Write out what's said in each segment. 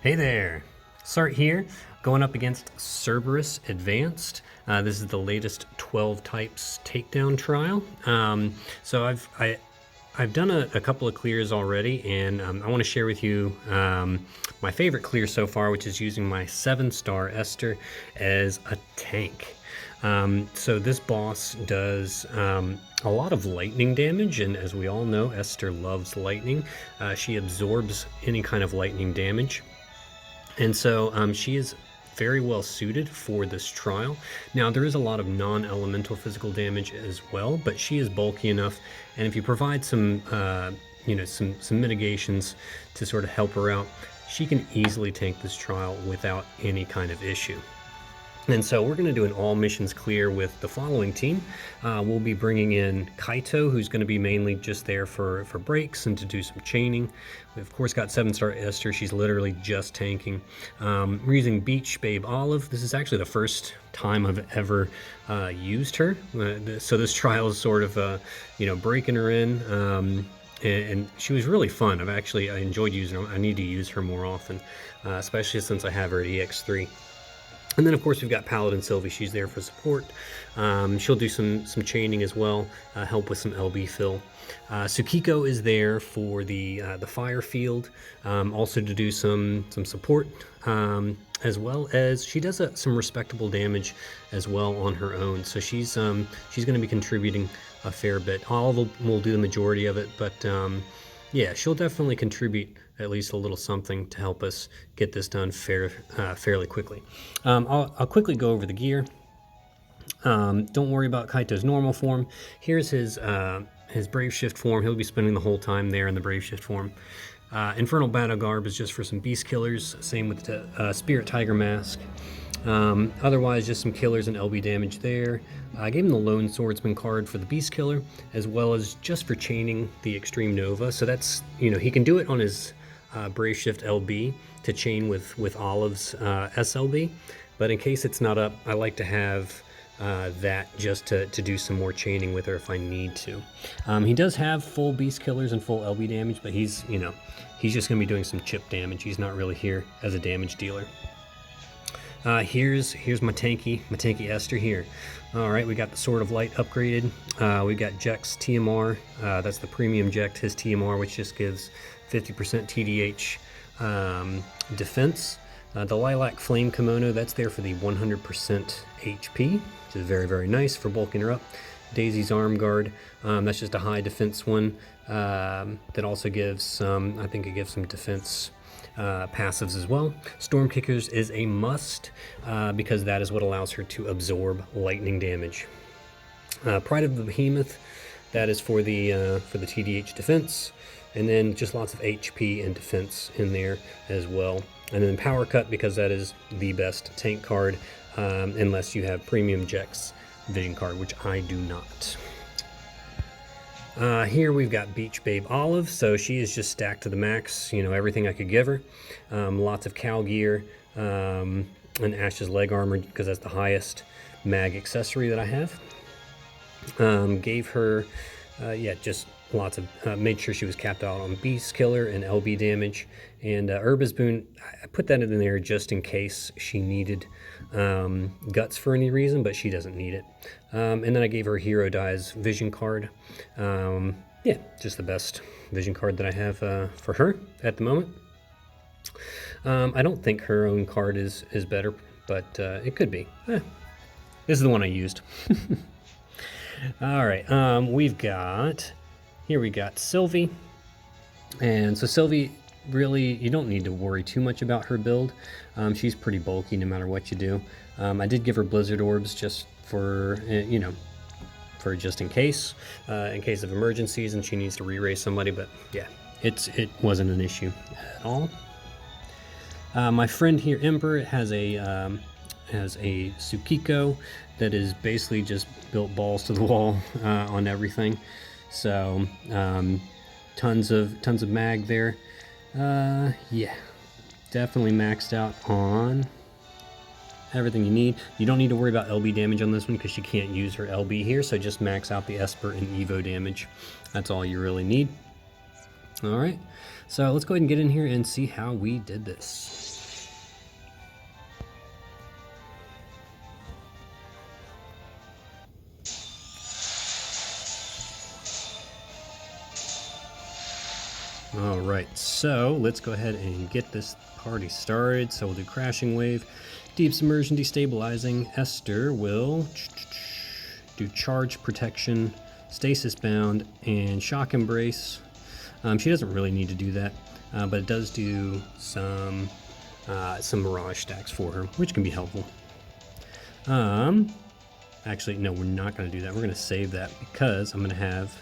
Hey there, Sart here, going up against Cerberus Advanced. This is the latest 12 types takedown trial. So I've done a couple of clears already, and I want to share with you my favorite clear so far, which is using my 7-star Esther as a tank. So this boss does a lot of lightning damage, and as we all know, Esther loves lightning. She absorbs any kind of lightning damage. And so she is very well suited for this trial. Now there is a lot of non-elemental physical damage as well, but she is bulky enough, and if you provide some some mitigations to sort of help her out, she can easily tank this trial without any kind of issue. And so we're going to do an all missions clear with the following team. We'll be bringing in Kaito, who's going to be mainly just there for breaks and to do some chaining. We've of course got 7-star Esther. She's literally just tanking. We're using Beach Babe Olive. This is actually the first time I've ever used her. So this trial is sort of breaking her in. And she was really fun. I enjoyed using her. I need to use her more often, especially since I have her at EX3. And then of course we've got Paladin Sylvie. She's there for support. She'll do some chaining as well, help with some LB fill. Tsukiko is there for the fire field, also to do some support, as well as she does some respectable damage as well on her own. So she's going to be contributing a fair bit. Olive will do the majority of it, but yeah, she'll definitely contribute at least a little something to help us get this done fairly quickly. I'll quickly go over the gear. Don't worry about Kaito's normal form. Here's his Brave Shift form. He'll be spending the whole time there in the Brave Shift form. Infernal Battle Garb is just for some beast killers. Same with the Spirit Tiger Mask. Otherwise, just some killers and LB damage there. I gave him the Lone Swordsman card for the Beast Killer, as well as just for chaining the Extreme Nova. So that's, he can do it on his Brave Shift LB to chain with Olive's SLB. But in case it's not up, I like to have that just to do some more chaining with her if I need to. He does have full Beast Killers and full LB damage, but he's just going to be doing some chip damage. He's not really here as a damage dealer. Here's my tanky Esther here. All right, we got the Sword of Light upgraded. We got Jex TMR. That's the premium Jex, his TMR, which just gives 50% TDH defense. The Lilac Flame Kimono, that's there for the 100% HP, which is very, very nice for bulking her up. Daisy's Arm Guard, that's just a high defense one. That also gives I think it gives some defense passives as well. Storm Kickers is a must because that is what allows her to absorb lightning damage. Pride of the Behemoth, that is for the TDH defense, and then just lots of HP and defense in there as well. And then Power Cut, because that is the best tank card, unless you have Premium Jex Vision card, which I do not. Here we've got Beach Babe Olive, so she is just stacked to the max, everything I could give her. Lots of cow gear, and Ash's leg armor, because that's the highest mag accessory that I have. Gave her, just lots of, made sure she was capped out on Beast Killer and LB damage. And Herba's Boon, I put that in there just in case she needed guts for any reason, but she doesn't need it. And then I gave her Hero Dies Vision card. Just the best Vision card that I have for her at the moment. I don't think her own card is better, but it could be. This is the one I used. All right, we got Sylvie. And so Sylvie, really, you don't need to worry too much about her build. She's pretty bulky no matter what you do. I did give her Blizzard Orbs just for, for just in case of emergencies and she needs to re-raise somebody, but yeah, it wasn't an issue at all. My friend here, Emperor, has a Tsukiko that is basically just built balls to the wall on everything. So tons of mag there. Yeah, definitely maxed out on everything you need. You don't need to worry about LB damage on this one because you can't use her LB here, so just max out the Esper and Evo damage. That's all you really need. All right, so let's go ahead and get in here and see how we did this. All right, so let's go ahead and get this party started. So we'll do crashing wave, deep submersion, destabilizing. Esther will do charge protection, stasis bound, and shock embrace. She doesn't really need to do that, but it does do some mirage stacks for her, which can be helpful. Actually, no, we're not going to do that. We're going to save that because I'm going to have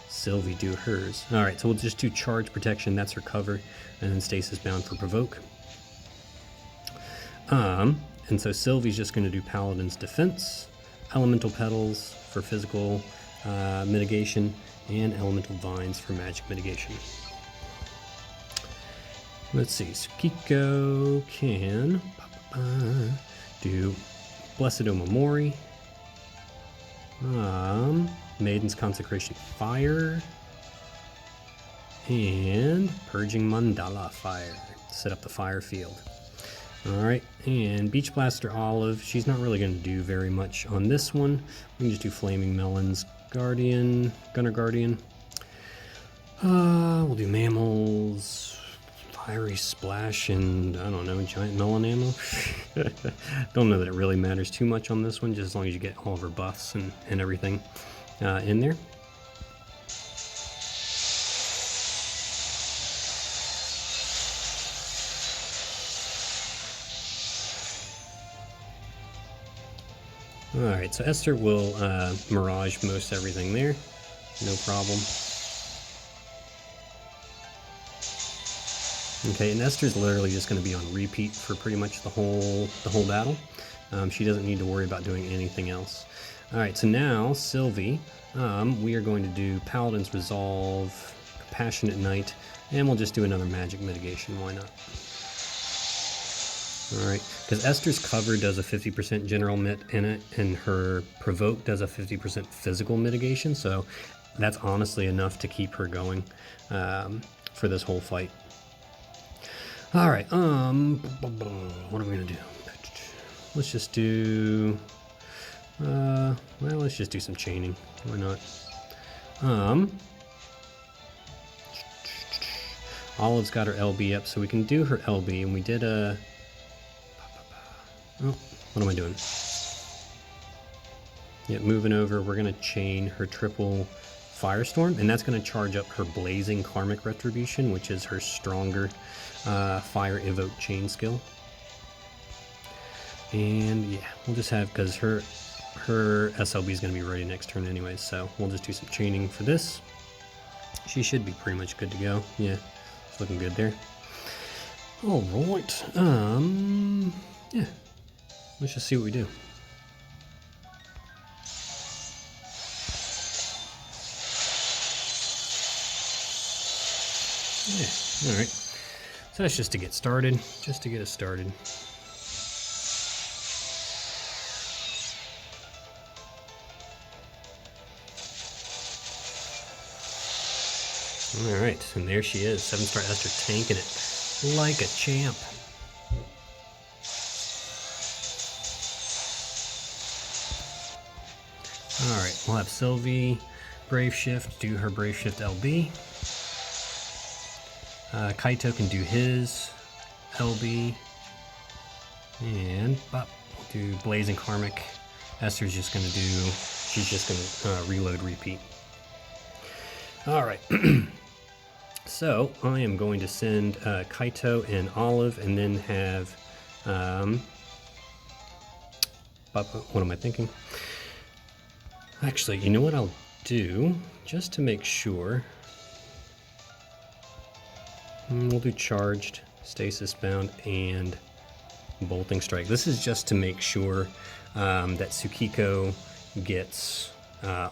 Sylvie do hers. All right, so we'll just do charge protection. That's her cover, and then stasis bound for provoke. And so Sylvie's just going to do Paladin's defense, elemental petals for physical mitigation, and elemental vines for magic mitigation. Let's see, Tsukiko can do Blessed Omamori, Maiden's Consecration Fire, and Purging Mandala Fire to set up the fire field. Alright, and Beach Blaster Olive, she's not really going to do very much on this one. We can just do Flaming Melons, Guardian, Gunner Guardian. We'll do Mammals, Fiery Splash, and I don't know, Giant Melon Ammo. Don't know that it really matters too much on this one, just as long as you get all of her buffs and everything in there. Alright, so Esther will mirage most everything there, no problem. Okay, and Esther's literally just going to be on repeat for pretty much the whole battle. She doesn't need to worry about doing anything else. Alright, so now, Sylvie, we are going to do Paladin's Resolve, Compassionate Night, and we'll just do another magic mitigation, why not? Alright, because Esther's cover does a 50% general mit in it, and her provoke does a 50% physical mitigation, so that's honestly enough to keep her going for this whole fight. Alright, what are we gonna do? Let's just do, well, let's just do some chaining, why not? Olive's got her LB up, so we can do her LB, and we did a, oh, what am I doing? Yeah, moving over, we're going to chain her triple Firestorm, and that's going to charge up her Blazing Karmic Retribution, which is her stronger Fire Evoke chain skill. And yeah, we'll just have, because her SLB is going to be ready next turn anyways, so we'll just do some chaining for this. She should be pretty much good to go. Yeah, it's looking good there. All right, yeah. Let's just see what we do. Yeah, alright. So that's just to get started, just to get us started. Alright, and there she is, 7-star Esther tanking it like a champ. Alright, we'll have Sylvie Brave Shift do her Brave Shift LB. Kaito can do his LB. And we'll do Blazing Karmic. Esther's just going to do, she's just going to reload repeat. Alright, so I am going to send Kaito and Olive, and then have, what am I thinking? Actually, you know what I'll do, just to make sure, we'll do Charged, Stasis Bound, and Bolting Strike. This is just to make sure that Tsukiko gets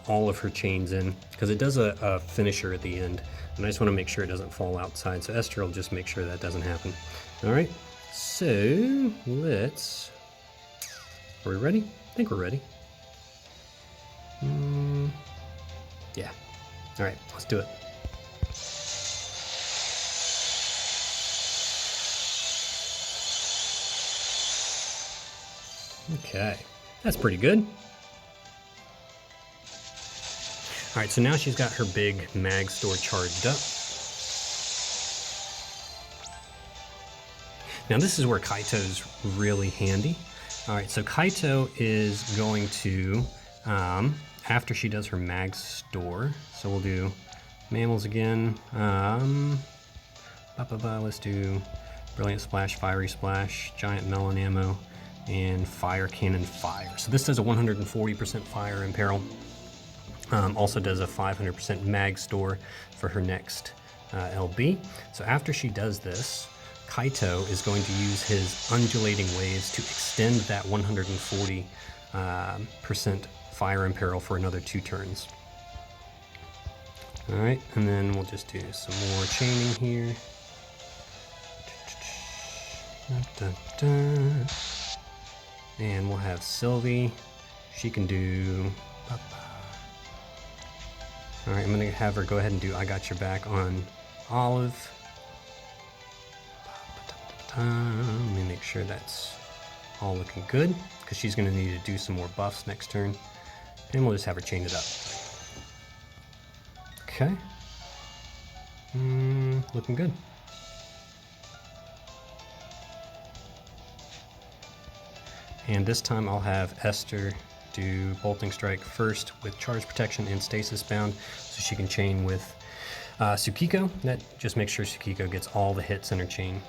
all of her chains in, because it does a finisher at the end, and I just want to make sure it doesn't fall outside, so Esther will just make sure that doesn't happen. Alright, so let's, are we ready? I think we're ready. Yeah. Alright, let's do it. Okay, that's pretty good. Alright, so now she's got her big mag store charged up. Now this is where Kaito's really handy. All right, so Kaito is going to, after she does her mag store, so we'll do mammals again. Let's do Brilliant Splash, Fiery Splash, Giant Melon Ammo, and Fire Cannon Fire. So this does a 140% fire imperil. Also does a 500% mag store for her next LB. So after she does this, Kaito is going to use his undulating waves to extend that 140% fire imperil for another 2 turns. All right, and then we'll just do some more chaining here. And we'll have Sylvie. She can do... All right, I'm gonna have her go ahead and do I Got Your Back on Olive. Let me make sure that's all looking good, because she's going to need to do some more buffs next turn. And we'll just have her chain it up. Okay. Looking good. And this time I'll have Esther do Bolting Strike first with Charge Protection and Stasis Bound, so she can chain with Tsukiko. That just makes sure Tsukiko gets all the hits in her chain.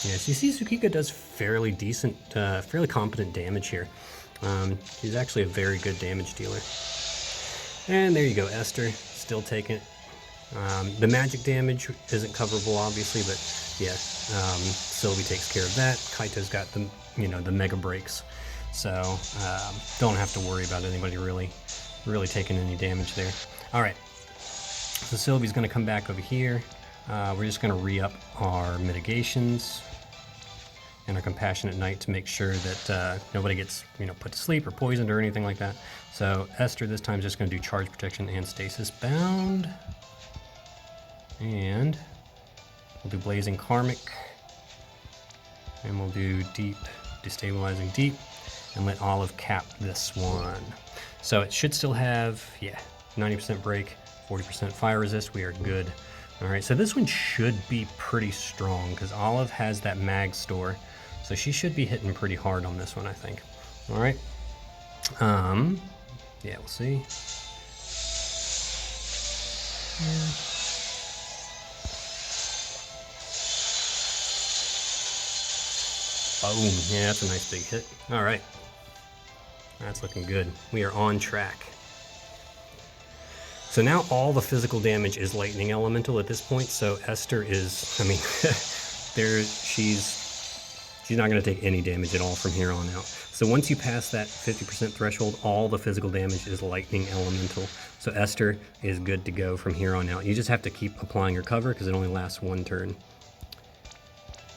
Yes, you see Tsukiko does fairly decent, fairly competent damage here. She's actually a very good damage dealer. And there you go, Esther, still taking it. The magic damage isn't coverable, obviously, but yeah, Sylvie takes care of that. Kaito's got the, the mega breaks, so don't have to worry about anybody really taking any damage there. All right, so Sylvie's going to come back over here. We're just going to re-up our mitigations and our Compassionate Night to make sure that nobody gets put to sleep or poisoned or anything like that. So Esther this time is just going to do Charge Protection and Stasis Bound. And we'll do Blazing Karmic. And we'll do Deep, Destabilizing Deep, and let Olive cap this one. So it should still have, 90% break, 40% fire resist. We are good. All right, so this one should be pretty strong because Olive has that mag store. So she should be hitting pretty hard on this one, I think. All right. Yeah, we'll see. Yeah. Boom. Yeah, that's a nice big hit. All right. That's looking good. We are on track. So now all the physical damage is lightning elemental at this point. So Esther is, she's not going to take any damage at all from here on out. So once you pass that 50% threshold, all the physical damage is lightning elemental. So Esther is good to go from here on out. You just have to keep applying your cover because it only lasts 1 turn.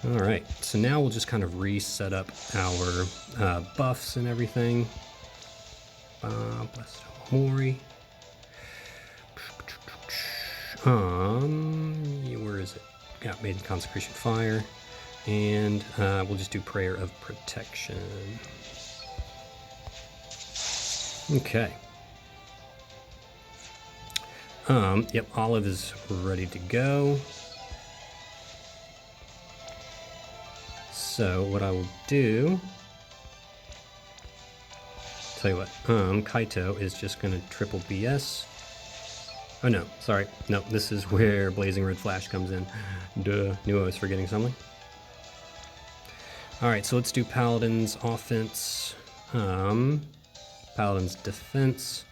All right, so now we'll just kind of reset up our buffs and everything. Blessed Mori. Where is it? Got Maiden Consecration Fire. And we'll just do Prayer of Protection. Okay. Yep, Olive is ready to go. So what I will do, tell you what, Kaito is just going to triple BS. Oh no, sorry, no, this is where Blazing Red Flash comes in. Duh, knew I was forgetting something. Alright, so let's do Paladin's offense, Paladin's defense,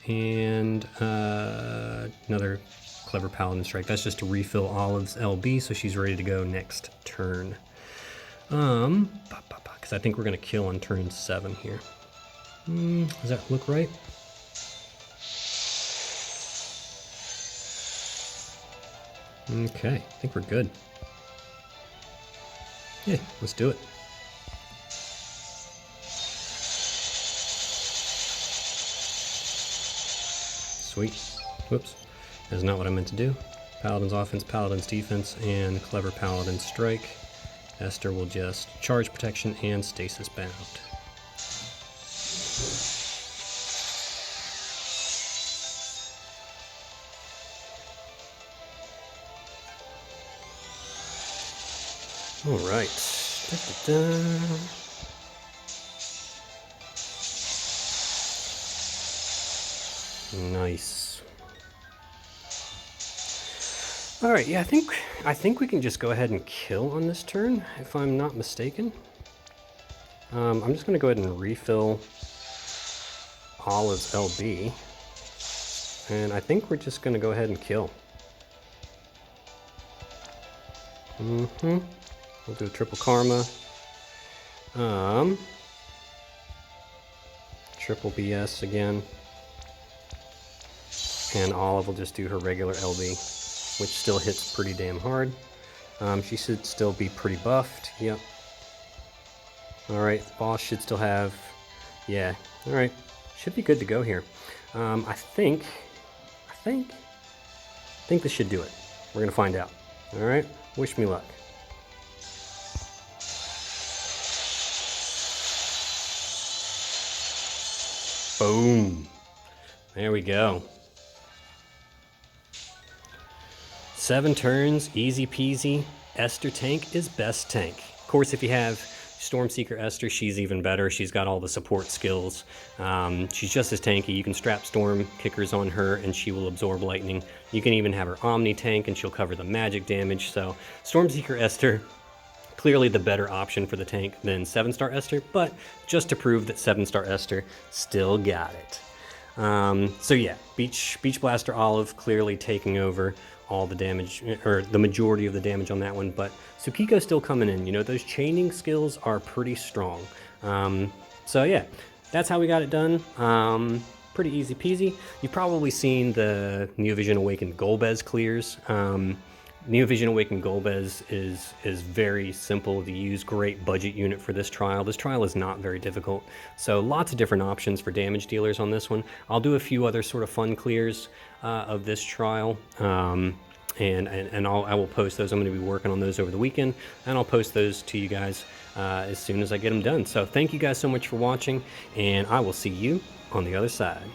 and another clever Paladin strike. That's just to refill Olive's LB so she's ready to go next turn. Because I think we're going to kill on turn 7 here. Does that look right? Okay, I think we're good. Yeah, let's do it. Sweet. Whoops. That's not what I meant to do. Paladin's offense, Paladin's defense, and clever Paladin strike. Esther will just Charge Protection and Stasis Bound. All right. Da-da-da. Nice. All right, yeah, I think we can just go ahead and kill on this turn, if I'm not mistaken. I'm just going to go ahead and refill Olive's LB, and I think we're just going to go ahead and kill. We'll do a triple karma. Triple BS again. And Olive will just do her regular LB, which still hits pretty damn hard. She should still be pretty buffed. Yep. Alright, boss should still have... Yeah, alright. Should be good to go here. I think this should do it. We're gonna find out. Alright, wish me luck. Boom. There we go. 7 turns, easy peasy. Esther tank is best tank. Of course, if you have Stormseeker Esther, she's even better. She's got all the support skills. She's just as tanky. You can strap storm kickers on her and she will absorb lightning. You can even have her Omni tank and she'll cover the magic damage. So Stormseeker Esther, clearly the better option for the tank than 7-star Esther, but just to prove that 7-star Esther still got it. So yeah, Beach Blaster Olive clearly taking over all the damage, or the majority of the damage on that one, but Tsukiko's still coming in. You know, those chaining skills are pretty strong. So yeah, that's how we got it done. Pretty easy peasy. You've probably seen the Neovision Awakened Golbez clears. Neovision Awakened Golbez is very simple to use, great budget unit for this trial. This trial is not very difficult, so lots of different options for damage dealers on this one. I'll do a few other sort of fun clears of this trial, and I will post those. I'm going to be working on those over the weekend, and I'll post those to you guys as soon as I get them done. So thank you guys so much for watching, and I will see you on the other side.